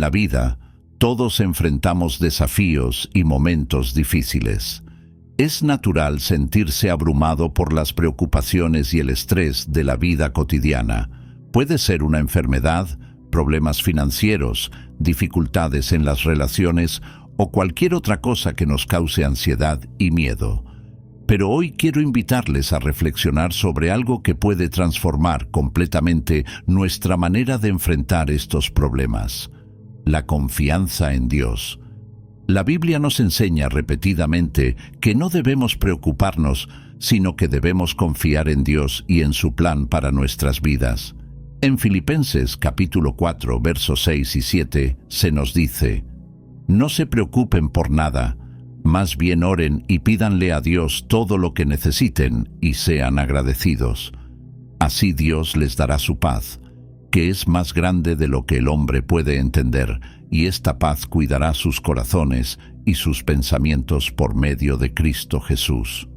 la vida, todos enfrentamos desafíos y momentos difíciles. Es natural sentirse abrumado por las preocupaciones y el estrés de la vida cotidiana. Puede ser una enfermedad, problemas financieros, dificultades en las relaciones o cualquier otra cosa que nos cause ansiedad y miedo. Pero hoy quiero invitarles a reflexionar sobre algo que puede transformar completamente nuestra manera de enfrentar estos problemas: la confianza en Dios. La Biblia nos enseña repetidamente que no debemos preocuparnos, sino que debemos confiar en Dios y en su plan para nuestras vidas. En Filipenses capítulo 4, versos 6 y 7 se nos dice: no se preocupen por nada, más bien oren y pídanle a Dios todo lo que necesiten y sean agradecidos. Así Dios les dará su paz, que es más grande de lo que el hombre puede entender, y esta paz cuidará sus corazones y sus pensamientos por medio de Cristo Jesús.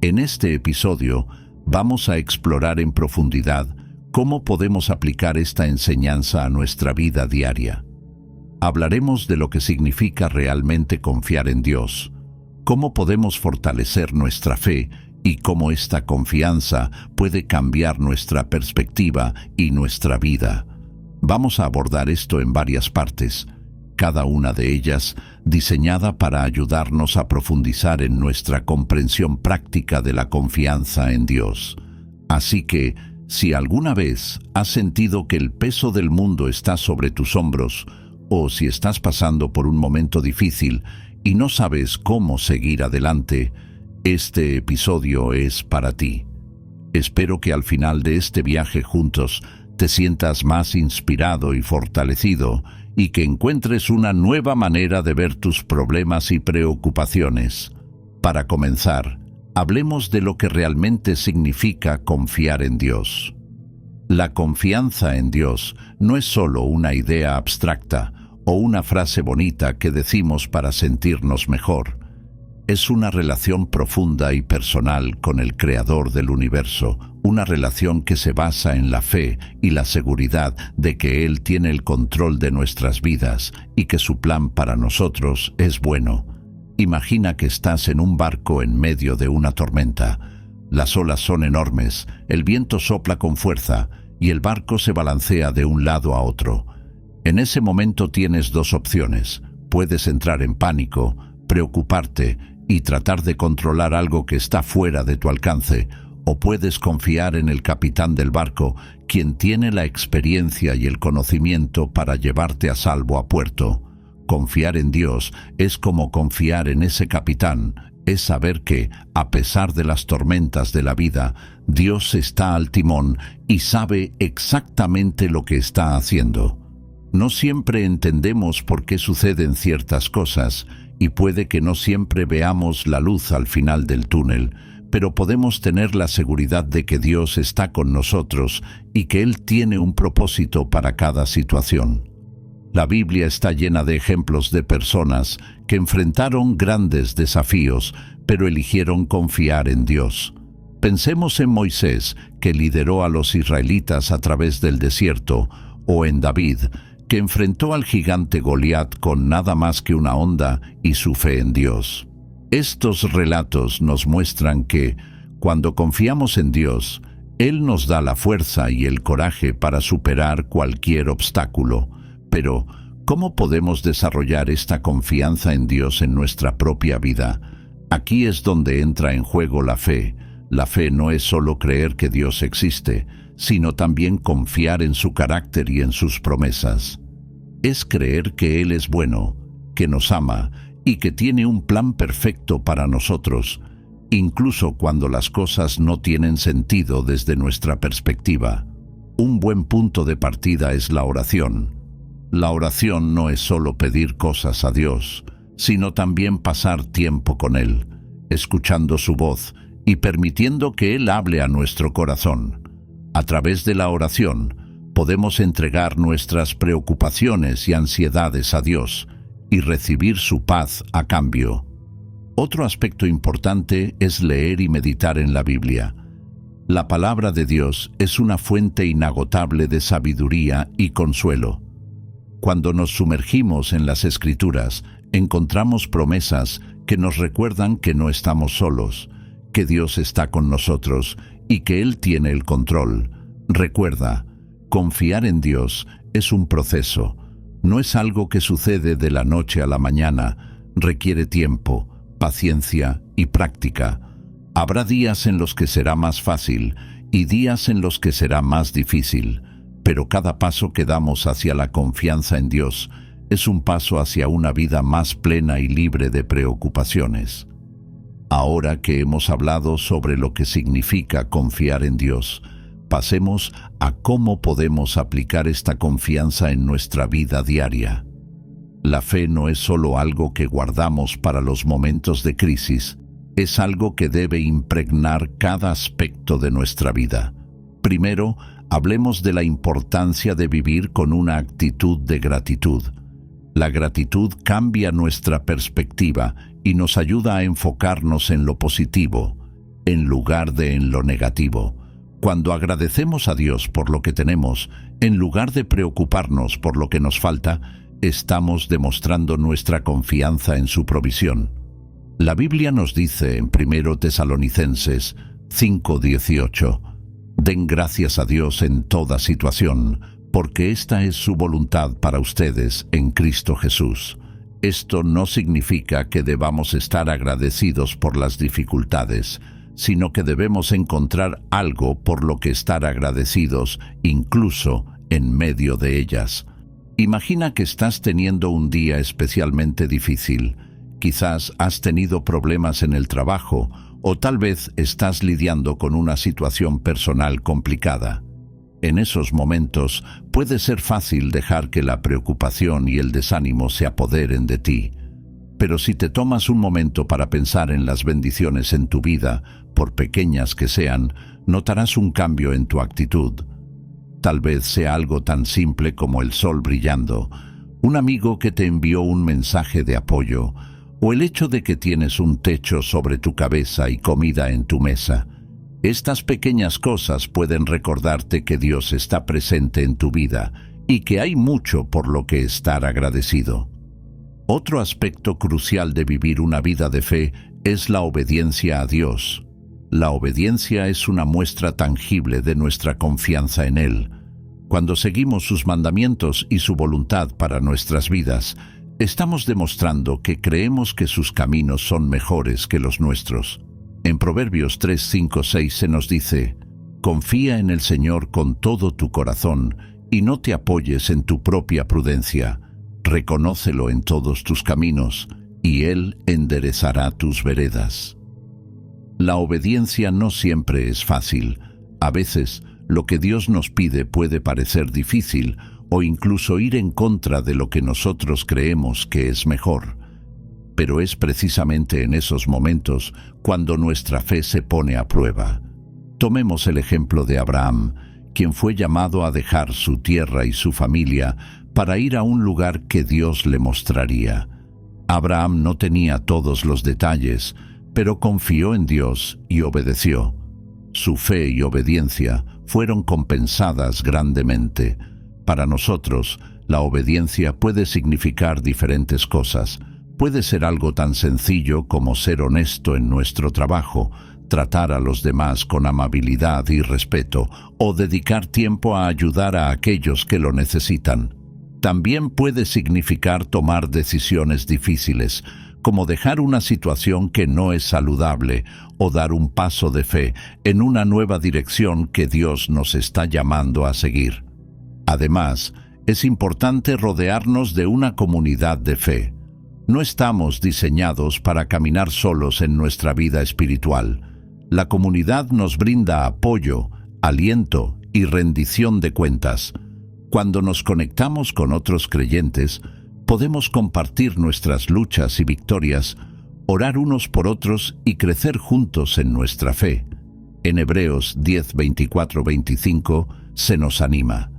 En este episodio vamos a explorar en profundidad cómo podemos aplicar esta enseñanza a nuestra vida diaria. Hablaremos de lo que significa realmente confiar en Dios, cómo podemos fortalecer nuestra fe y cómo esta confianza puede cambiar nuestra perspectiva y nuestra vida. Vamos a abordar esto en varias partes, cada una de ellas diseñada para ayudarnos a profundizar en nuestra comprensión práctica de la confianza en Dios. Así que, si alguna vez has sentido que el peso del mundo está sobre tus hombros, o si estás pasando por un momento difícil y no sabes cómo seguir adelante, este episodio es para ti. Espero que al final de este viaje juntos te sientas más inspirado y fortalecido y que encuentres una nueva manera de ver tus problemas y preocupaciones. Para comenzar, hablemos de lo que realmente significa confiar en Dios. La confianza en Dios no es solo una idea abstracta o una frase bonita que decimos para sentirnos mejor. Es una relación profunda y personal con el Creador del universo, una relación que se basa en la fe y la seguridad de que Él tiene el control de nuestras vidas y que su plan para nosotros es bueno. Imagina que estás en un barco en medio de una tormenta. Las olas son enormes, el viento sopla con fuerza y el barco se balancea de un lado a otro. En ese momento tienes dos opciones. Puedes entrar en pánico, preocuparte y tratar de controlar algo que está fuera de tu alcance, o puedes confiar en el capitán del barco, quien tiene la experiencia y el conocimiento para llevarte a salvo a puerto. Confiar en Dios es como confiar en ese capitán, es saber que, a pesar de las tormentas de la vida, Dios está al timón y sabe exactamente lo que está haciendo. No siempre entendemos por qué suceden ciertas cosas y puede que no siempre veamos la luz al final del túnel, pero podemos tener la seguridad de que Dios está con nosotros y que Él tiene un propósito para cada situación. La Biblia está llena de ejemplos de personas que enfrentaron grandes desafíos, pero eligieron confiar en Dios. Pensemos en Moisés, que lideró a los israelitas a través del desierto, o en David, que enfrentó al gigante Goliat con nada más que una honda y su fe en Dios. Estos relatos nos muestran que, cuando confiamos en Dios, Él nos da la fuerza y el coraje para superar cualquier obstáculo. Pero, ¿cómo podemos desarrollar esta confianza en Dios en nuestra propia vida? Aquí es donde entra en juego la fe. La fe no es solo creer que Dios existe, sino también confiar en su carácter y en sus promesas. Es creer que Él es bueno, que nos ama y que tiene un plan perfecto para nosotros, incluso cuando las cosas no tienen sentido desde nuestra perspectiva. Un buen punto de partida es la oración. La oración no es solo pedir cosas a Dios, sino también pasar tiempo con Él, escuchando su voz y permitiendo que Él hable a nuestro corazón. A través de la oración, podemos entregar nuestras preocupaciones y ansiedades a Dios y recibir su paz a cambio. Otro aspecto importante es leer y meditar en la Biblia. La palabra de Dios es una fuente inagotable de sabiduría y consuelo. Cuando nos sumergimos en las Escrituras, encontramos promesas que nos recuerdan que no estamos solos, que Dios está con nosotros y que Él tiene el control. Recuerda, confiar en Dios es un proceso, no es algo que sucede de la noche a la mañana, requiere tiempo, paciencia y práctica. Habrá días en los que será más fácil y días en los que será más difícil, pero cada paso que damos hacia la confianza en Dios es un paso hacia una vida más plena y libre de preocupaciones. Ahora que hemos hablado sobre lo que significa confiar en Dios, pasemos a cómo podemos aplicar esta confianza en nuestra vida diaria. La fe no es solo algo que guardamos para los momentos de crisis, es algo que debe impregnar cada aspecto de nuestra vida. Primero, hablemos de la importancia de vivir con una actitud de gratitud. La gratitud cambia nuestra perspectiva y nos ayuda a enfocarnos en lo positivo, en lugar de en lo negativo. Cuando agradecemos a Dios por lo que tenemos, en lugar de preocuparnos por lo que nos falta, estamos demostrando nuestra confianza en su provisión. La Biblia nos dice en 1 Tesalonicenses 5:18, «Den gracias a Dios en toda situación, porque esta es su voluntad para ustedes en Cristo Jesús». Esto no significa que debamos estar agradecidos por las dificultades, sino que debemos encontrar algo por lo que estar agradecidos, incluso en medio de ellas. Imagina que estás teniendo un día especialmente difícil. Quizás has tenido problemas en el trabajo o tal vez estás lidiando con una situación personal complicada. En esos momentos puede ser fácil dejar que la preocupación y el desánimo se apoderen de ti. Pero si te tomas un momento para pensar en las bendiciones en tu vida, por pequeñas que sean, notarás un cambio en tu actitud. Tal vez sea algo tan simple como el sol brillando, un amigo que te envió un mensaje de apoyo, o el hecho de que tienes un techo sobre tu cabeza y comida en tu mesa. Estas pequeñas cosas pueden recordarte que Dios está presente en tu vida y que hay mucho por lo que estar agradecido. Otro aspecto crucial de vivir una vida de fe es la obediencia a Dios. La obediencia es una muestra tangible de nuestra confianza en Él. Cuando seguimos sus mandamientos y su voluntad para nuestras vidas, estamos demostrando que creemos que sus caminos son mejores que los nuestros. En Proverbios 3, 5, 6 se nos dice, «Confía en el Señor con todo tu corazón y no te apoyes en tu propia prudencia. Reconócelo en todos tus caminos y Él enderezará tus veredas». La obediencia no siempre es fácil. A veces, lo que Dios nos pide puede parecer difícil o incluso ir en contra de lo que nosotros creemos que es mejor. Pero es precisamente en esos momentos cuando nuestra fe se pone a prueba. Tomemos el ejemplo de Abraham, quien fue llamado a dejar su tierra y su familia para ir a un lugar que Dios le mostraría. Abraham no tenía todos los detalles, pero confió en Dios y obedeció. Su fe y obediencia fueron compensadas grandemente. Para nosotros, la obediencia puede significar diferentes cosas. Puede ser algo tan sencillo como ser honesto en nuestro trabajo, tratar a los demás con amabilidad y respeto, o dedicar tiempo a ayudar a aquellos que lo necesitan. También puede significar tomar decisiones difíciles, como dejar una situación que no es saludable o dar un paso de fe en una nueva dirección que Dios nos está llamando a seguir. Además, es importante rodearnos de una comunidad de fe. No estamos diseñados para caminar solos en nuestra vida espiritual. La comunidad nos brinda apoyo, aliento y rendición de cuentas. Cuando nos conectamos con otros creyentes, podemos compartir nuestras luchas y victorias, orar unos por otros y crecer juntos en nuestra fe. En Hebreos 10, 24, 25 se nos anima: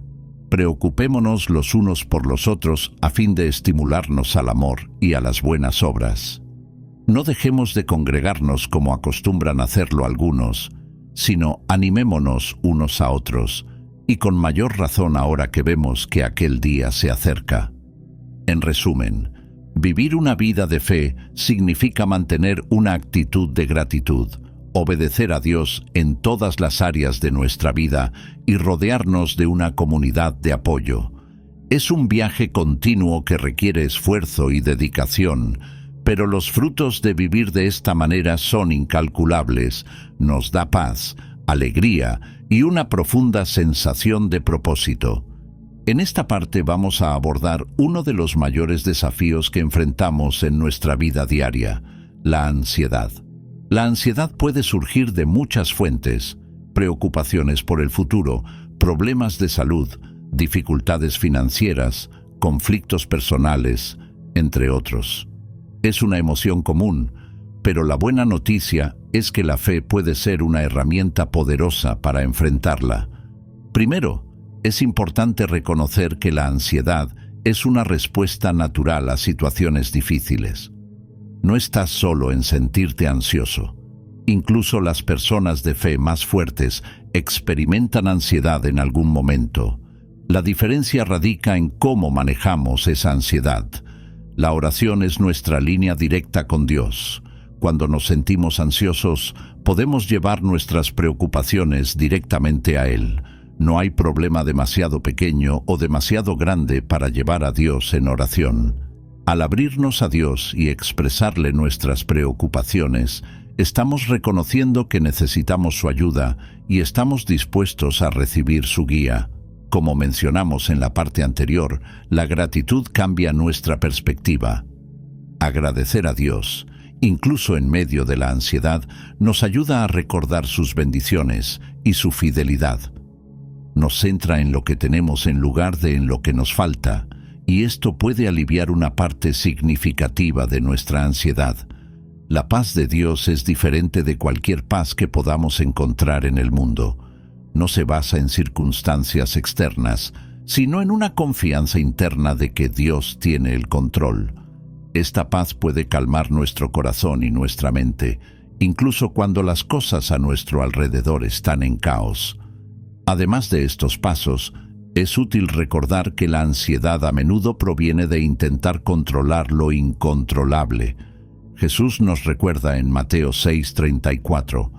preocupémonos los unos por los otros a fin de estimularnos al amor y a las buenas obras. No dejemos de congregarnos como acostumbran hacerlo algunos, sino animémonos unos a otros, y con mayor razón ahora que vemos que aquel día se acerca. En resumen, vivir una vida de fe significa mantener una actitud de gratitud, obedecer a Dios en todas las áreas de nuestra vida y rodearnos de una comunidad de apoyo. Es un viaje continuo que requiere esfuerzo y dedicación, pero los frutos de vivir de esta manera son incalculables. Nos da paz, alegría y una profunda sensación de propósito. En esta parte vamos a abordar uno de los mayores desafíos que enfrentamos en nuestra vida diaria: la ansiedad. La ansiedad puede surgir de muchas fuentes: preocupaciones por el futuro, problemas de salud, dificultades financieras, conflictos personales, entre otros. Es una emoción común, pero la buena noticia es que la fe puede ser una herramienta poderosa para enfrentarla. Primero, es importante reconocer que la ansiedad es una respuesta natural a situaciones difíciles. No estás solo en sentirte ansioso. Incluso las personas de fe más fuertes experimentan ansiedad en algún momento. La diferencia radica en cómo manejamos esa ansiedad. La oración es nuestra línea directa con Dios. Cuando nos sentimos ansiosos, podemos llevar nuestras preocupaciones directamente a Él. No hay problema demasiado pequeño o demasiado grande para llevar a Dios en oración. Al abrirnos a Dios y expresarle nuestras preocupaciones, estamos reconociendo que necesitamos su ayuda y estamos dispuestos a recibir su guía. Como mencionamos en la parte anterior, la gratitud cambia nuestra perspectiva. Agradecer a Dios, incluso en medio de la ansiedad, nos ayuda a recordar sus bendiciones y su fidelidad. Nos centra en lo que tenemos en lugar de en lo que nos falta, y esto puede aliviar una parte significativa de nuestra ansiedad. La paz de Dios es diferente de cualquier paz que podamos encontrar en el mundo. No se basa en circunstancias externas, sino en una confianza interna de que Dios tiene el control. Esta paz puede calmar nuestro corazón y nuestra mente, incluso cuando las cosas a nuestro alrededor están en caos. Además de estos pasos, es útil recordar que la ansiedad a menudo proviene de intentar controlar lo incontrolable. Jesús nos recuerda en Mateo 6:34,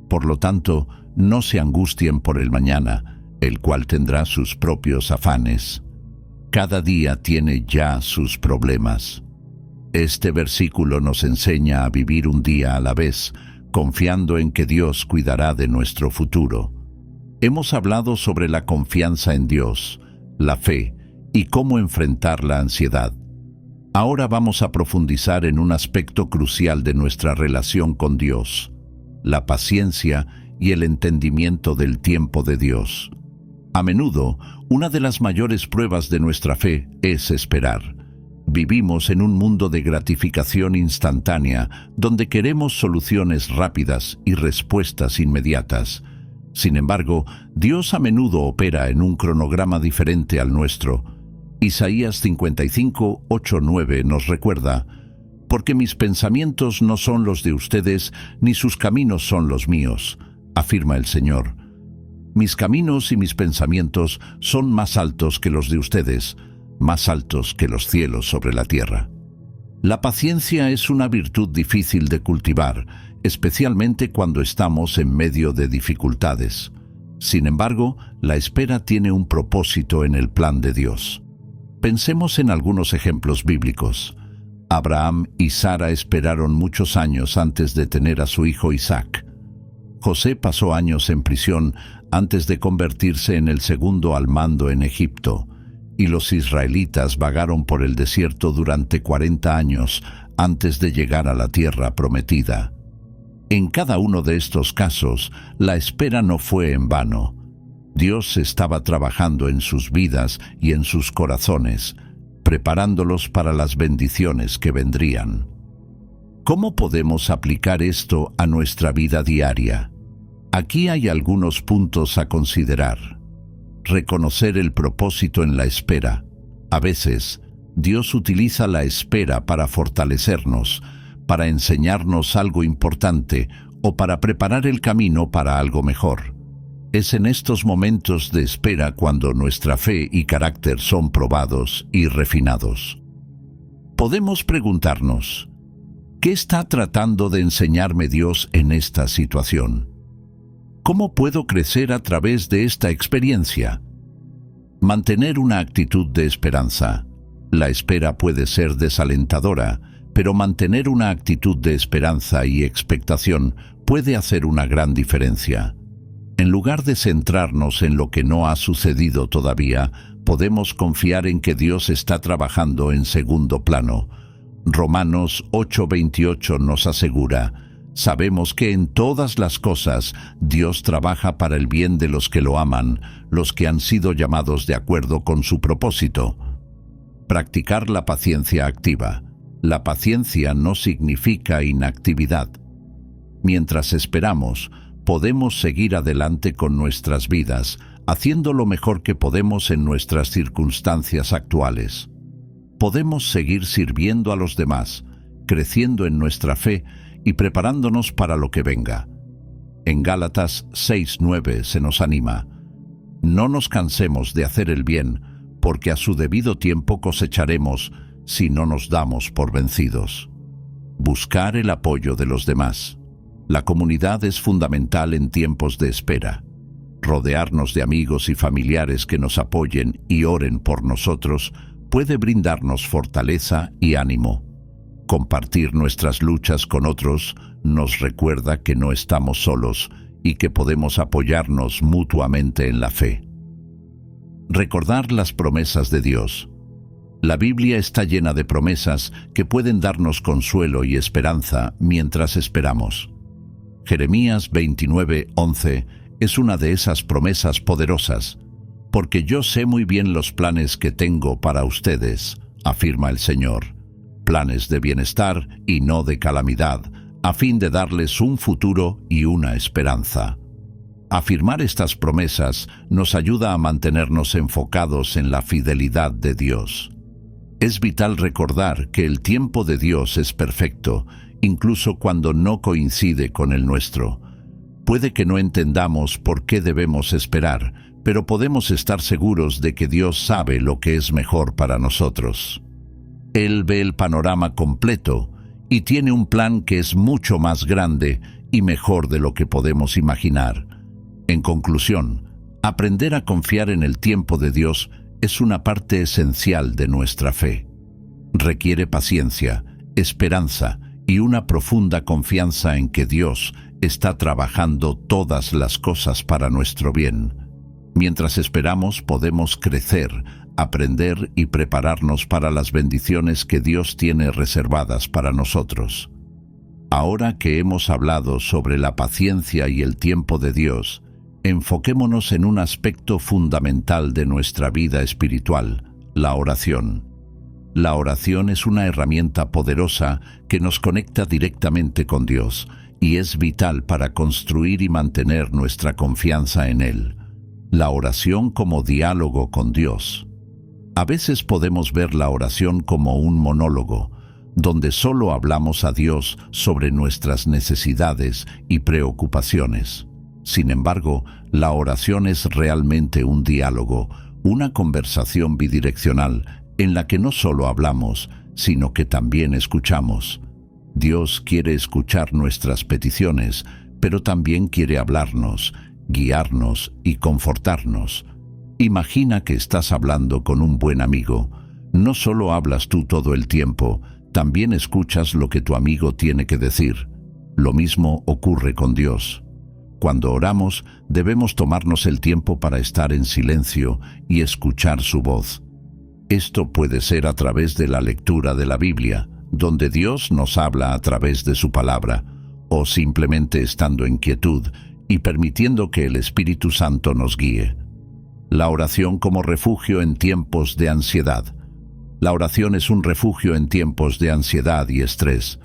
por lo tanto, no se angustien por el mañana, el cual tendrá sus propios afanes. Cada día tiene ya sus problemas. Este versículo nos enseña a vivir un día a la vez, confiando en que Dios cuidará de nuestro futuro. Hemos hablado sobre la confianza en Dios, la fe y cómo enfrentar la ansiedad. Ahora vamos a profundizar en un aspecto crucial de nuestra relación con Dios: la paciencia y el entendimiento del tiempo de Dios. A menudo, una de las mayores pruebas de nuestra fe es esperar. Vivimos en un mundo de gratificación instantánea, donde queremos soluciones rápidas y respuestas inmediatas. Sin embargo, Dios a menudo opera en un cronograma diferente al nuestro. Isaías 55, 8, 9 nos recuerda: «Porque mis pensamientos no son los de ustedes, ni sus caminos son los míos», afirma el Señor. «Mis caminos y mis pensamientos son más altos que los de ustedes, más altos que los cielos sobre la tierra». La paciencia es una virtud difícil de cultivar, especialmente cuando estamos en medio de dificultades. Sin embargo, la espera tiene un propósito en el plan de Dios. Pensemos en algunos ejemplos bíblicos. Abraham y Sara esperaron muchos años antes de tener a su hijo Isaac. José pasó años en prisión antes de convertirse en el segundo al mando en Egipto, y los israelitas vagaron por el desierto durante 40 años antes de llegar a la tierra prometida. En cada uno de estos casos, la espera no fue en vano. Dios estaba trabajando en sus vidas y en sus corazones, preparándolos para las bendiciones que vendrían. ¿Cómo podemos aplicar esto a nuestra vida diaria? Aquí hay algunos puntos a considerar. Reconocer el propósito en la espera. A veces, Dios utiliza la espera para fortalecernos, para enseñarnos algo importante o para preparar el camino para algo mejor. Es en estos momentos de espera cuando nuestra fe y carácter son probados y refinados. Podemos preguntarnos, ¿qué está tratando de enseñarme Dios en esta situación? ¿Cómo puedo crecer a través de esta experiencia? Mantener una actitud de esperanza. La espera puede ser desalentadora, pero mantener una actitud de esperanza y expectación puede hacer una gran diferencia. En lugar de centrarnos en lo que no ha sucedido todavía, podemos confiar en que Dios está trabajando en segundo plano. Romanos 8:28 nos asegura: sabemos que en todas las cosas Dios trabaja para el bien de los que lo aman, los que han sido llamados de acuerdo con su propósito. Practicar la paciencia activa. La paciencia no significa inactividad. Mientras esperamos, podemos seguir adelante con nuestras vidas, haciendo lo mejor que podemos en nuestras circunstancias actuales. Podemos seguir sirviendo a los demás, creciendo en nuestra fe y preparándonos para lo que venga. En Gálatas 6:9 se nos anima: no nos cansemos de hacer el bien, porque a su debido tiempo cosecharemos si no nos damos por vencidos. Buscar el apoyo de los demás. La comunidad es fundamental en tiempos de espera. Rodearnos de amigos y familiares que nos apoyen y oren por nosotros puede brindarnos fortaleza y ánimo. Compartir nuestras luchas con otros nos recuerda que no estamos solos y que podemos apoyarnos mutuamente en la fe. Recordar las promesas de Dios. La Biblia está llena de promesas que pueden darnos consuelo y esperanza mientras esperamos. Jeremías 29:11 es una de esas promesas poderosas. Porque yo sé muy bien los planes que tengo para ustedes, afirma el Señor, planes de bienestar y no de calamidad, a fin de darles un futuro y una esperanza. Afirmar estas promesas nos ayuda a mantenernos enfocados en la fidelidad de Dios. Es vital recordar que el tiempo de Dios es perfecto, incluso cuando no coincide con el nuestro. Puede que no entendamos por qué debemos esperar, pero podemos estar seguros de que Dios sabe lo que es mejor para nosotros. Él ve el panorama completo y tiene un plan que es mucho más grande y mejor de lo que podemos imaginar. En conclusión, aprender a confiar en el tiempo de Dios es una parte esencial de nuestra fe. Requiere paciencia, esperanza y una profunda confianza en que Dios está trabajando todas las cosas para nuestro bien. Mientras esperamos, podemos crecer, aprender y prepararnos para las bendiciones que Dios tiene reservadas para nosotros. Ahora que hemos hablado sobre la paciencia y el tiempo de Dios, enfoquémonos en un aspecto fundamental de nuestra vida espiritual: la oración. La oración es una herramienta poderosa que nos conecta directamente con Dios y es vital para construir y mantener nuestra confianza en Él. La oración como diálogo con Dios. A veces podemos ver la oración como un monólogo, donde solo hablamos a Dios sobre nuestras necesidades y preocupaciones. Sin embargo, la oración es realmente un diálogo, una conversación bidireccional en la que no solo hablamos, sino que también escuchamos. Dios quiere escuchar nuestras peticiones, pero también quiere hablarnos, guiarnos y confortarnos. Imagina que estás hablando con un buen amigo. No solo hablas tú todo el tiempo, también escuchas lo que tu amigo tiene que decir. Lo mismo ocurre con Dios. Cuando oramos, debemos tomarnos el tiempo para estar en silencio y escuchar su voz. Esto puede ser a través de la lectura de la Biblia, donde Dios nos habla a través de su palabra, o simplemente estando en quietud y permitiendo que el Espíritu Santo nos guíe. La oración como refugio en tiempos de ansiedad. La oración es un refugio en tiempos de ansiedad y estrés.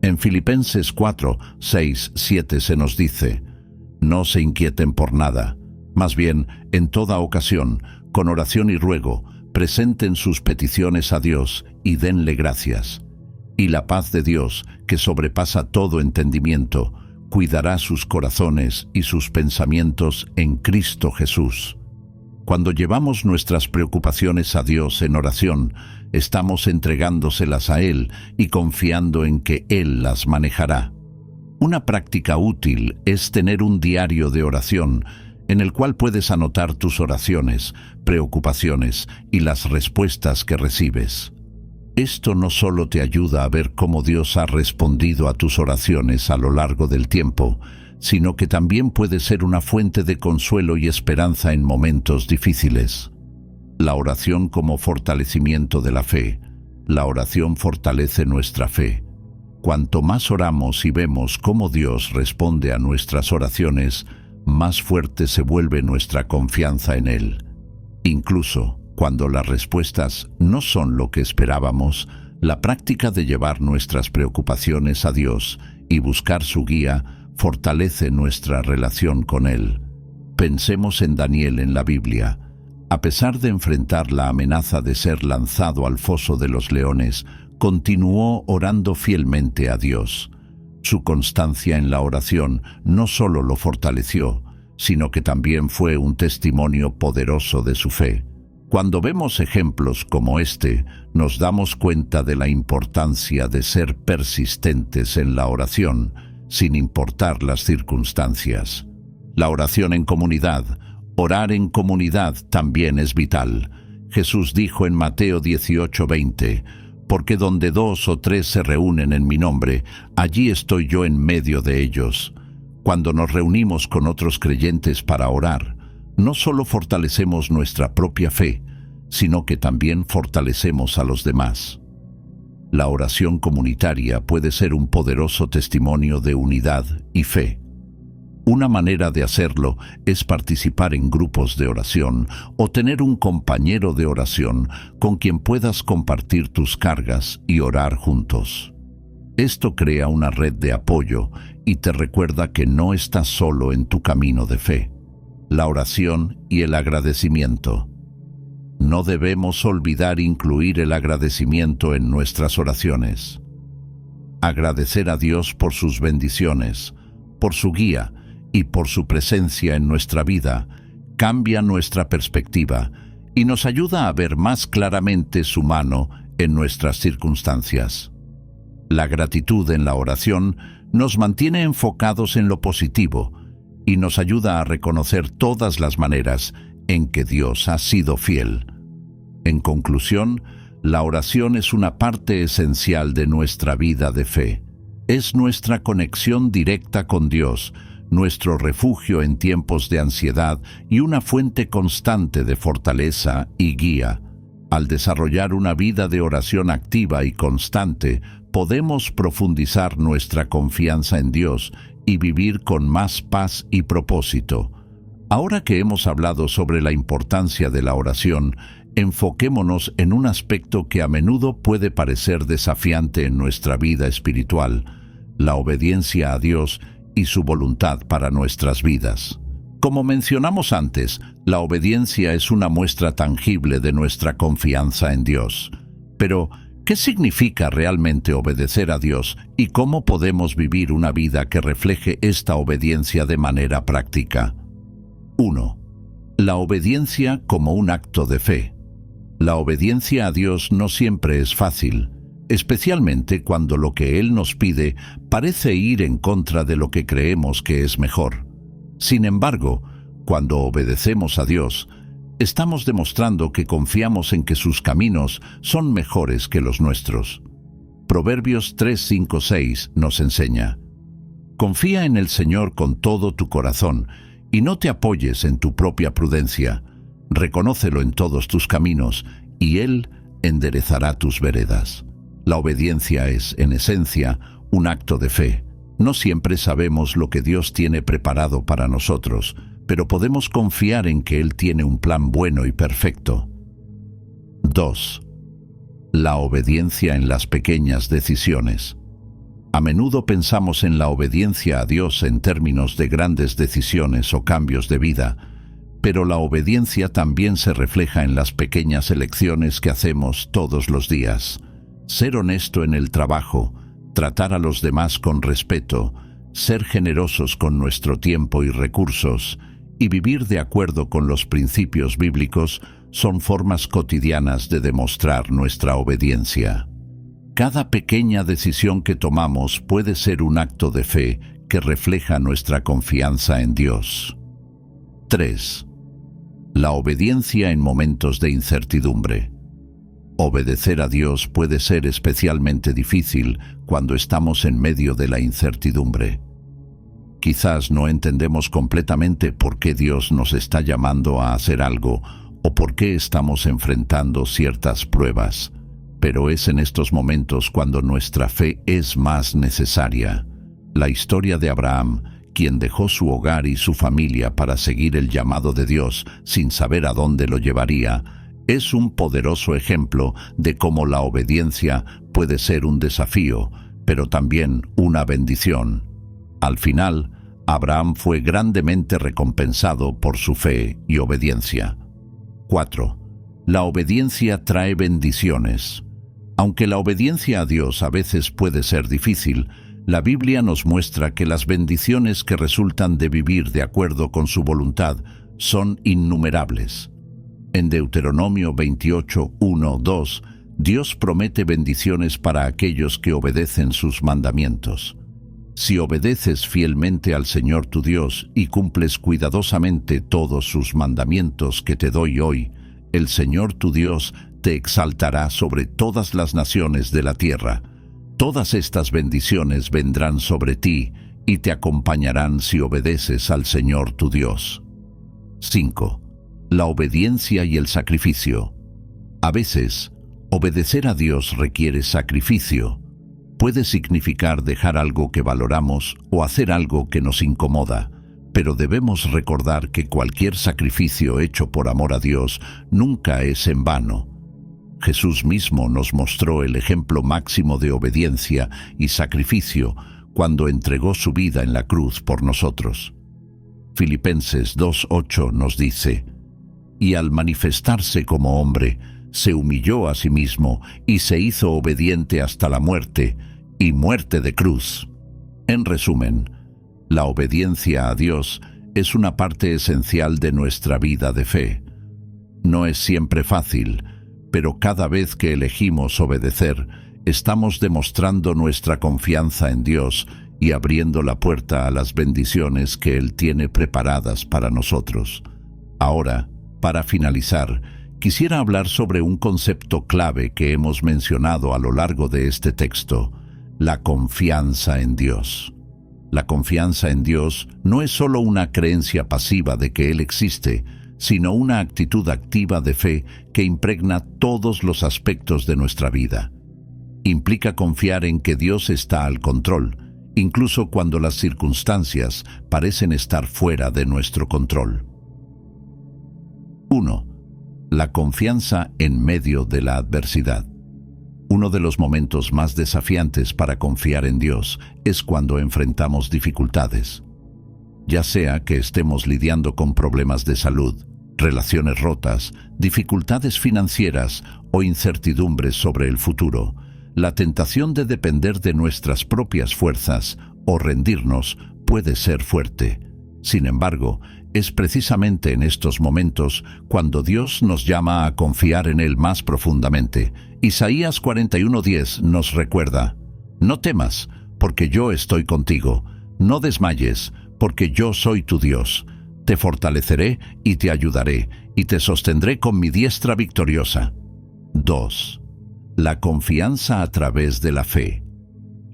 En Filipenses 4, 6, 7 se nos dice: no se inquieten por nada, más bien, en toda ocasión, con oración y ruego, presenten sus peticiones a Dios y denle gracias. Y la paz de Dios, que sobrepasa todo entendimiento, cuidará sus corazones y sus pensamientos en Cristo Jesús. Cuando llevamos nuestras preocupaciones a Dios en oración, estamos entregándoselas a Él y confiando en que Él las manejará. Una práctica útil es tener un diario de oración en el cual puedes anotar tus oraciones, preocupaciones y las respuestas que recibes. Esto no solo te ayuda a ver cómo Dios ha respondido a tus oraciones a lo largo del tiempo, sino que también puede ser una fuente de consuelo y esperanza en momentos difíciles. La oración como fortalecimiento de la fe. La oración fortalece nuestra fe. Cuanto más oramos y vemos cómo Dios responde a nuestras oraciones, más fuerte se vuelve nuestra confianza en Él. Incluso cuando las respuestas no son lo que esperábamos, la práctica de llevar nuestras preocupaciones a Dios y buscar su guía fortalece nuestra relación con Él. Pensemos en Daniel en la Biblia. A pesar de enfrentar la amenaza de ser lanzado al foso de los leones, continuó orando fielmente a Dios. Su constancia en la oración no solo lo fortaleció, sino que también fue un testimonio poderoso de su fe. Cuando vemos ejemplos como este, nos damos cuenta de la importancia de ser persistentes en la oración, sin importar las circunstancias. La oración en comunidad. Orar en comunidad también es vital. Jesús dijo en Mateo 18:20, «Porque donde 2 o 3 se reúnen en mi nombre, allí estoy yo en medio de ellos». Cuando nos reunimos con otros creyentes para orar, no solo fortalecemos nuestra propia fe, sino que también fortalecemos a los demás. La oración comunitaria puede ser un poderoso testimonio de unidad y fe. Una manera de hacerlo es participar en grupos de oración o tener un compañero de oración con quien puedas compartir tus cargas y orar juntos. Esto crea una red de apoyo y te recuerda que no estás solo en tu camino de fe. La oración y el agradecimiento. No debemos olvidar incluir el agradecimiento en nuestras oraciones. Agradecer a Dios por sus bendiciones, por su guía y por su presencia en nuestra vida cambia nuestra perspectiva y nos ayuda a ver más claramente su mano en nuestras circunstancias. La gratitud en la oración nos mantiene enfocados en lo positivo y nos ayuda a reconocer todas las maneras en que Dios ha sido fiel. En conclusión, la oración es una parte esencial de nuestra vida de fe. Es nuestra conexión directa con Dios, nuestro refugio en tiempos de ansiedad y una fuente constante de fortaleza y guía. Al desarrollar una vida de oración activa y constante, podemos profundizar nuestra confianza en Dios y vivir con más paz y propósito. Ahora que hemos hablado sobre la importancia de la oración, enfoquémonos en un aspecto que a menudo puede parecer desafiante en nuestra vida espiritual: la obediencia a Dios y su voluntad para nuestras vidas. Como mencionamos antes, la obediencia es una muestra tangible de nuestra confianza en Dios. Pero, ¿qué significa realmente obedecer a Dios y cómo podemos vivir una vida que refleje esta obediencia de manera práctica? 1. La obediencia como un acto de fe. La obediencia a Dios no siempre es fácil, especialmente cuando lo que Él nos pide parece ir en contra de lo que creemos que es mejor. Sin embargo, cuando obedecemos a Dios, estamos demostrando que confiamos en que sus caminos son mejores que los nuestros. Proverbios 3:5-6 nos enseña: «Confía en el Señor con todo tu corazón y no te apoyes en tu propia prudencia. Reconócelo en todos tus caminos y Él enderezará tus veredas». La obediencia es, en esencia, un acto de fe. No siempre sabemos lo que Dios tiene preparado para nosotros, pero podemos confiar en que Él tiene un plan bueno y perfecto. 2. La obediencia en las pequeñas decisiones. A menudo pensamos en la obediencia a Dios en términos de grandes decisiones o cambios de vida, pero la obediencia también se refleja en las pequeñas elecciones que hacemos todos los días. Ser honesto en el trabajo, tratar a los demás con respeto, ser generosos con nuestro tiempo y recursos, y vivir de acuerdo con los principios bíblicos son formas cotidianas de demostrar nuestra obediencia. Cada pequeña decisión que tomamos puede ser un acto de fe que refleja nuestra confianza en Dios. 3. La obediencia en momentos de incertidumbre. Obedecer a Dios puede ser especialmente difícil cuando estamos en medio de la incertidumbre. Quizás no entendemos completamente por qué Dios nos está llamando a hacer algo o por qué estamos enfrentando ciertas pruebas, pero es en estos momentos cuando nuestra fe es más necesaria. La historia de Abraham, quien dejó su hogar y su familia para seguir el llamado de Dios sin saber a dónde lo llevaría, es un poderoso ejemplo de cómo la obediencia puede ser un desafío, pero también una bendición. Al final, Abraham fue grandemente recompensado por su fe y obediencia. 4. La obediencia trae bendiciones. Aunque la obediencia a Dios a veces puede ser difícil, la Biblia nos muestra que las bendiciones que resultan de vivir de acuerdo con su voluntad son innumerables. En Deuteronomio 28, 1, 2, Dios promete bendiciones para aquellos que obedecen sus mandamientos. Si obedeces fielmente al Señor tu Dios y cumples cuidadosamente todos sus mandamientos que te doy hoy, el Señor tu Dios te exaltará sobre todas las naciones de la tierra. Todas estas bendiciones vendrán sobre ti y te acompañarán si obedeces al Señor tu Dios. 5. La obediencia y el sacrificio. A veces, obedecer a Dios requiere sacrificio. Puede significar dejar algo que valoramos o hacer algo que nos incomoda, pero debemos recordar que cualquier sacrificio hecho por amor a Dios nunca es en vano. Jesús mismo nos mostró el ejemplo máximo de obediencia y sacrificio cuando entregó su vida en la cruz por nosotros. Filipenses 2:8 nos dice: «Y al manifestarse como hombre, se humilló a sí mismo y se hizo obediente hasta la muerte, y muerte de cruz». En resumen, la obediencia a Dios es una parte esencial de nuestra vida de fe. No es siempre fácil, pero cada vez que elegimos obedecer, estamos demostrando nuestra confianza en Dios y abriendo la puerta a las bendiciones que Él tiene preparadas para nosotros. Ahora, para finalizar, quisiera hablar sobre un concepto clave que hemos mencionado a lo largo de este texto: la confianza en Dios. La confianza en Dios no es solo una creencia pasiva de que Él existe, sino una actitud activa de fe que impregna todos los aspectos de nuestra vida. Implica confiar en que Dios está al control, incluso cuando las circunstancias parecen estar fuera de nuestro control. 1. La confianza en medio de la adversidad. Uno de los momentos más desafiantes para confiar en Dios es cuando enfrentamos dificultades. Ya sea que estemos lidiando con problemas de salud, relaciones rotas, dificultades financieras o incertidumbres sobre el futuro, la tentación de depender de nuestras propias fuerzas o rendirnos puede ser fuerte. Sin embargo, es precisamente en estos momentos cuando Dios nos llama a confiar en Él más profundamente. Isaías 41:10 nos recuerda: «No temas, porque yo estoy contigo. No desmayes, porque yo soy tu Dios. Te fortaleceré y te ayudaré, y te sostendré con mi diestra victoriosa». 2. La confianza a través de la fe.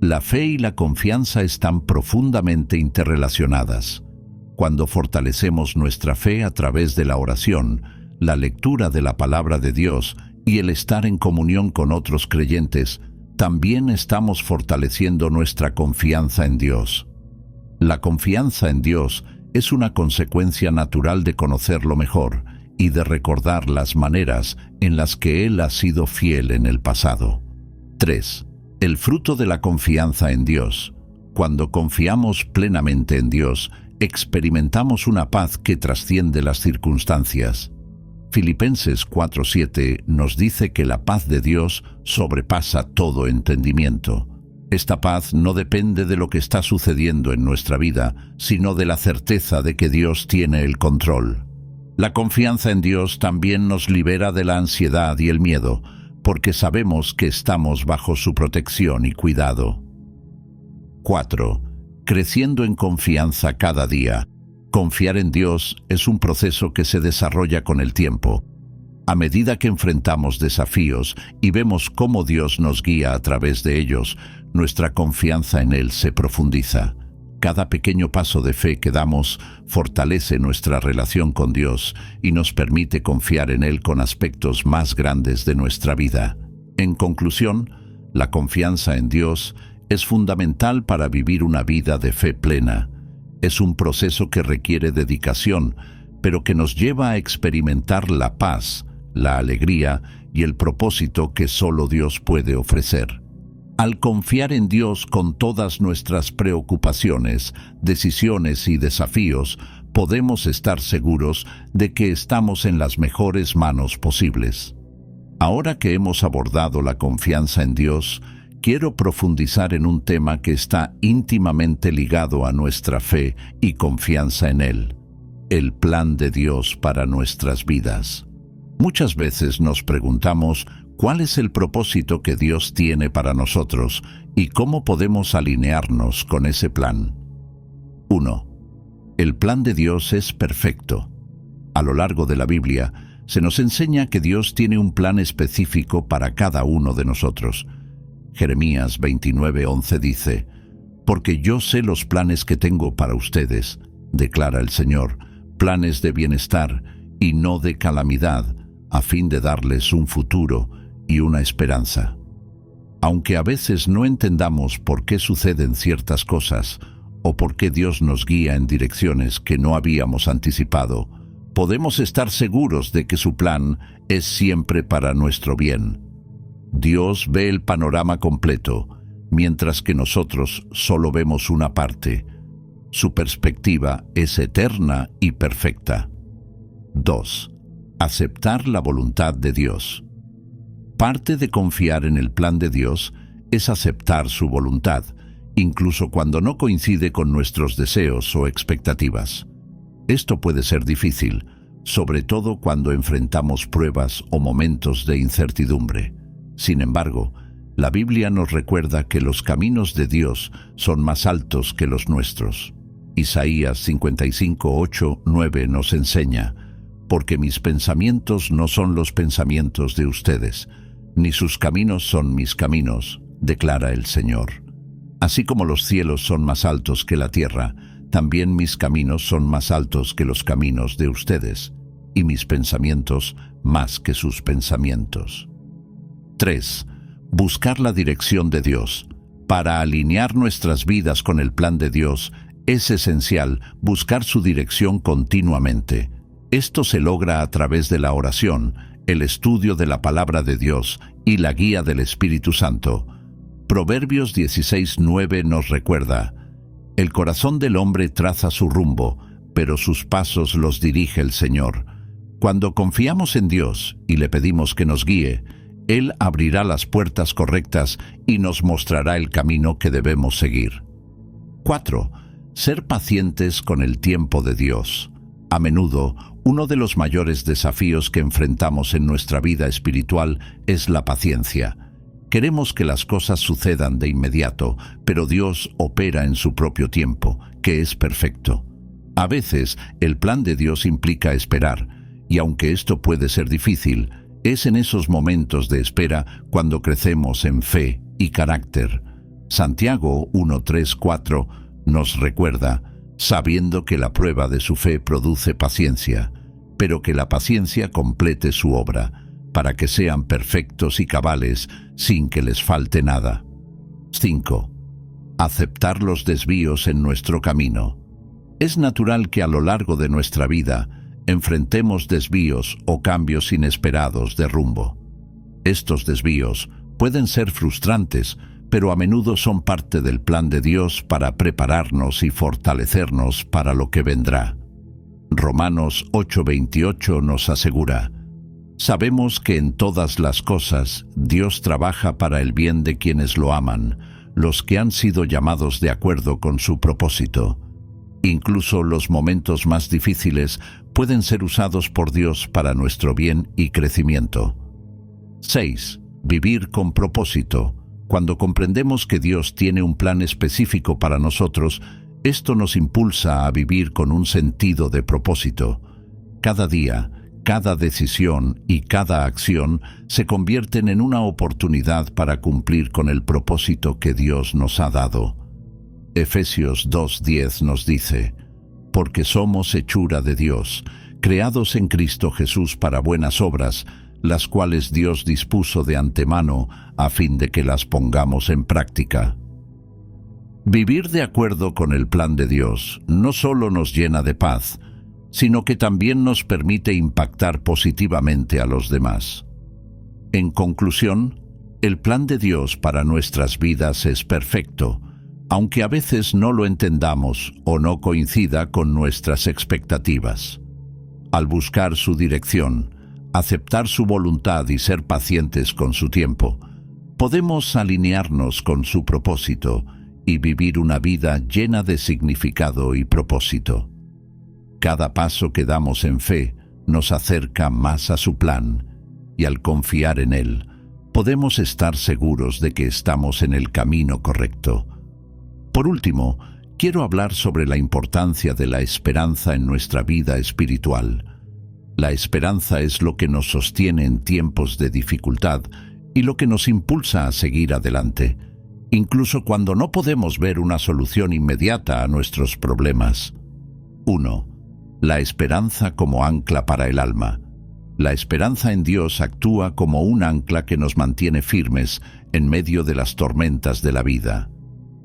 La fe y la confianza están profundamente interrelacionadas. Cuando fortalecemos nuestra fe a través de la oración, la lectura de la palabra de Dios y el estar en comunión con otros creyentes, también estamos fortaleciendo nuestra confianza en Dios. La confianza en Dios es una consecuencia natural de conocerlo mejor y de recordar las maneras en las que Él ha sido fiel en el pasado. 3. El fruto de la confianza en Dios. Cuando confiamos plenamente en Dios, experimentamos una paz que trasciende las circunstancias. Filipenses 4:7 nos dice que la paz de Dios sobrepasa todo entendimiento. Esta paz no depende de lo que está sucediendo en nuestra vida, sino de la certeza de que Dios tiene el control. La confianza en Dios también nos libera de la ansiedad y el miedo, porque sabemos que estamos bajo su protección y cuidado. 4. Creciendo en confianza cada día. Confiar en Dios es un proceso que se desarrolla con el tiempo. A medida que enfrentamos desafíos y vemos cómo Dios nos guía a través de ellos, nuestra confianza en Él se profundiza. Cada pequeño paso de fe que damos fortalece nuestra relación con Dios y nos permite confiar en Él con aspectos más grandes de nuestra vida. En conclusión, la confianza en Dios es fundamental para vivir una vida de fe plena. Es un proceso que requiere dedicación, pero que nos lleva a experimentar la paz, la alegría y el propósito que solo Dios puede ofrecer. Al confiar en Dios con todas nuestras preocupaciones, decisiones y desafíos, podemos estar seguros de que estamos en las mejores manos posibles. Ahora que hemos abordado la confianza en Dios, quiero profundizar en un tema que está íntimamente ligado a nuestra fe y confianza en Él: el plan de Dios para nuestras vidas. Muchas veces nos preguntamos cuál es el propósito que Dios tiene para nosotros y cómo podemos alinearnos con ese plan. 1. El plan de Dios es perfecto. A lo largo de la Biblia, se nos enseña que Dios tiene un plan específico para cada uno de nosotros. Jeremías 29:11 dice: «Porque yo sé los planes que tengo para ustedes», declara el Señor, «planes de bienestar y no de calamidad, a fin de darles un futuro y una esperanza». Aunque a veces no entendamos por qué suceden ciertas cosas o por qué Dios nos guía en direcciones que no habíamos anticipado, podemos estar seguros de que su plan es siempre para nuestro bien. Dios ve el panorama completo, mientras que nosotros solo vemos una parte. Su perspectiva es eterna y perfecta. 2. Aceptar la voluntad de Dios. Parte de confiar en el plan de Dios es aceptar su voluntad, incluso cuando no coincide con nuestros deseos o expectativas. Esto puede ser difícil, sobre todo cuando enfrentamos pruebas o momentos de incertidumbre. Sin embargo, la Biblia nos recuerda que los caminos de Dios son más altos que los nuestros. Isaías 55:8-9 nos enseña: «Porque mis pensamientos no son los pensamientos de ustedes, ni sus caminos son mis caminos», declara el Señor. «Así como los cielos son más altos que la tierra, también mis caminos son más altos que los caminos de ustedes, y mis pensamientos más que sus pensamientos». 3. Buscar la dirección de Dios. Para alinear nuestras vidas con el plan de Dios, es esencial buscar su dirección continuamente. Esto se logra a través de la oración, el estudio de la palabra de Dios y la guía del Espíritu Santo. Proverbios 16:9 nos recuerda: «El corazón del hombre traza su rumbo, pero sus pasos los dirige el Señor». Cuando confiamos en Dios y le pedimos que nos guíe, Él abrirá las puertas correctas y nos mostrará el camino que debemos seguir. 4. Ser pacientes con el tiempo de Dios. A menudo, uno de los mayores desafíos que enfrentamos en nuestra vida espiritual es la paciencia. Queremos que las cosas sucedan de inmediato, pero Dios opera en su propio tiempo, que es perfecto. A veces, el plan de Dios implica esperar, y aunque esto puede ser difícil, es en esos momentos de espera cuando crecemos en fe y carácter. Santiago 1:3-4 nos recuerda: «Sabiendo que la prueba de su fe produce paciencia, pero que la paciencia complete su obra, para que sean perfectos y cabales, sin que les falte nada». 5. Aceptar los desvíos en nuestro camino. Es natural que a lo largo de nuestra vida enfrentemos desvíos o cambios inesperados de rumbo. Estos desvíos pueden ser frustrantes, pero a menudo son parte del plan de Dios para prepararnos y fortalecernos para lo que vendrá. Romanos 8:28 nos asegura: «Sabemos que en todas las cosas Dios trabaja para el bien de quienes lo aman, los que han sido llamados de acuerdo con su propósito. Incluso los momentos más difíciles pueden ser usados por Dios para nuestro bien y crecimiento. 6. Vivir con propósito. Cuando comprendemos que Dios tiene un plan específico para nosotros, esto nos impulsa a vivir con un sentido de propósito. Cada día, cada decisión y cada acción se convierten en una oportunidad para cumplir con el propósito que Dios nos ha dado. Efesios 2:10 nos dice: porque somos hechura de Dios, creados en Cristo Jesús para buenas obras, las cuales Dios dispuso de antemano a fin de que las pongamos en práctica. Vivir de acuerdo con el plan de Dios no solo nos llena de paz, sino que también nos permite impactar positivamente a los demás. En conclusión, el plan de Dios para nuestras vidas es perfecto, aunque a veces no lo entendamos o no coincida con nuestras expectativas. Al buscar su dirección, aceptar su voluntad y ser pacientes con su tiempo, podemos alinearnos con su propósito y vivir una vida llena de significado y propósito. Cada paso que damos en fe nos acerca más a su plan, y al confiar en él, podemos estar seguros de que estamos en el camino correcto. Por último, quiero hablar sobre la importancia de la esperanza en nuestra vida espiritual. La esperanza es lo que nos sostiene en tiempos de dificultad y lo que nos impulsa a seguir adelante, incluso cuando no podemos ver una solución inmediata a nuestros problemas. 1. La esperanza como ancla para el alma. La esperanza en Dios actúa como un ancla que nos mantiene firmes en medio de las tormentas de la vida.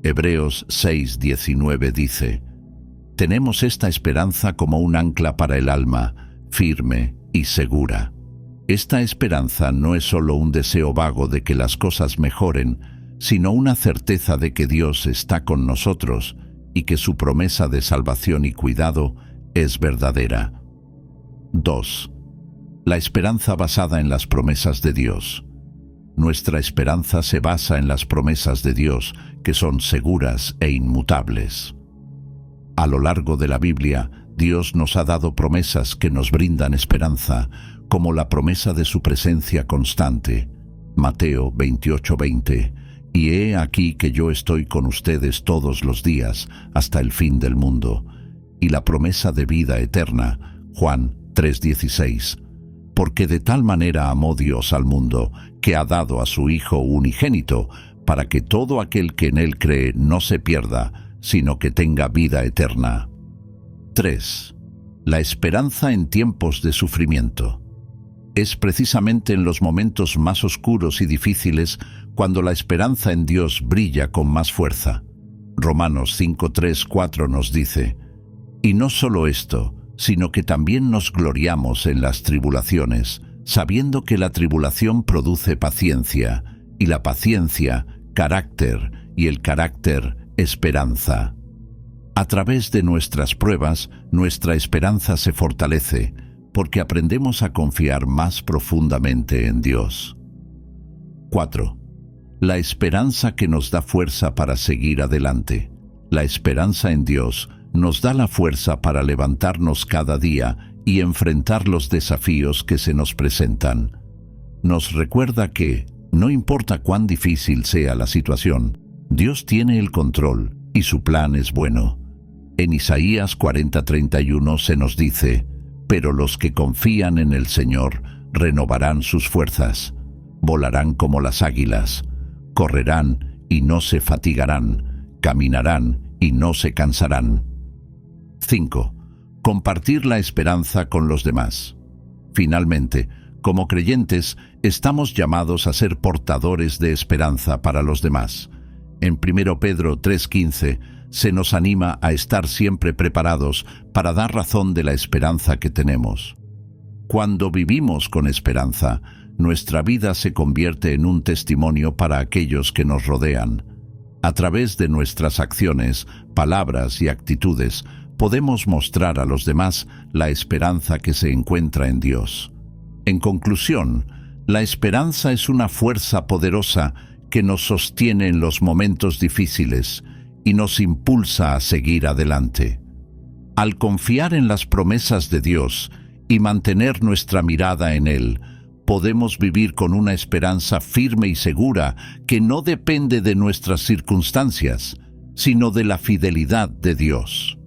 Hebreos 6:19 dice: tenemos esta esperanza como un ancla para el alma, firme y segura. Esta esperanza no es solo un deseo vago de que las cosas mejoren, sino una certeza de que Dios está con nosotros y que su promesa de salvación y cuidado es verdadera. 2. La esperanza basada en las promesas de Dios. Nuestra esperanza se basa en las promesas de Dios, que son seguras e inmutables. A lo largo de la Biblia, Dios nos ha dado promesas que nos brindan esperanza, como la promesa de su presencia constante. Mateo 28:20. Y he aquí que yo estoy con ustedes todos los días, hasta el fin del mundo. Y la promesa de vida eterna. Juan 3:16. Porque de tal manera amó Dios al mundo, que ha dado a su Hijo unigénito, para que todo aquel que en él cree no se pierda, sino que tenga vida eterna. 3. La esperanza en tiempos de sufrimiento. Es precisamente en los momentos más oscuros y difíciles cuando la esperanza en Dios brilla con más fuerza. Romanos 5:3-4 nos dice: y no solo esto, sino que también nos gloriamos en las tribulaciones, sabiendo que la tribulación produce paciencia, y la paciencia, carácter, y el carácter, esperanza. A través de nuestras pruebas, nuestra esperanza se fortalece, porque aprendemos a confiar más profundamente en Dios. 4. La esperanza que nos da fuerza para seguir adelante. La esperanza en Dios nos da la fuerza para levantarnos cada día y enfrentar los desafíos que se nos presentan. Nos recuerda que, no importa cuán difícil sea la situación, Dios tiene el control y su plan es bueno. En Isaías 40:31 se nos dice: pero los que confían en el Señor renovarán sus fuerzas, volarán como las águilas, correrán y no se fatigarán, caminarán y no se cansarán. 5. Compartir la esperanza con los demás. Finalmente, como creyentes, estamos llamados a ser portadores de esperanza para los demás. En 1 Pedro 3:15 se nos anima a estar siempre preparados para dar razón de la esperanza que tenemos. Cuando vivimos con esperanza, nuestra vida se convierte en un testimonio para aquellos que nos rodean. A través de nuestras acciones, palabras y actitudes, podemos mostrar a los demás la esperanza que se encuentra en Dios. En conclusión, la esperanza es una fuerza poderosa que nos sostiene en los momentos difíciles y nos impulsa a seguir adelante. Al confiar en las promesas de Dios y mantener nuestra mirada en Él, podemos vivir con una esperanza firme y segura que no depende de nuestras circunstancias, sino de la fidelidad de Dios.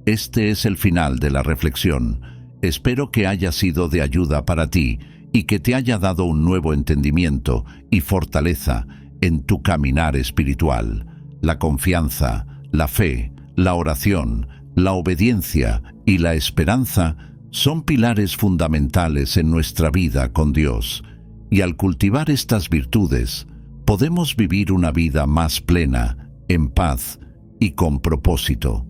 Este es el final de la reflexión. Espero que haya sido de ayuda para ti y que te haya dado un nuevo entendimiento y fortaleza en tu caminar espiritual. La confianza, la fe, la oración, la obediencia y la esperanza son pilares fundamentales en nuestra vida con Dios, y al cultivar estas virtudes, podemos vivir una vida más plena, en paz y con propósito.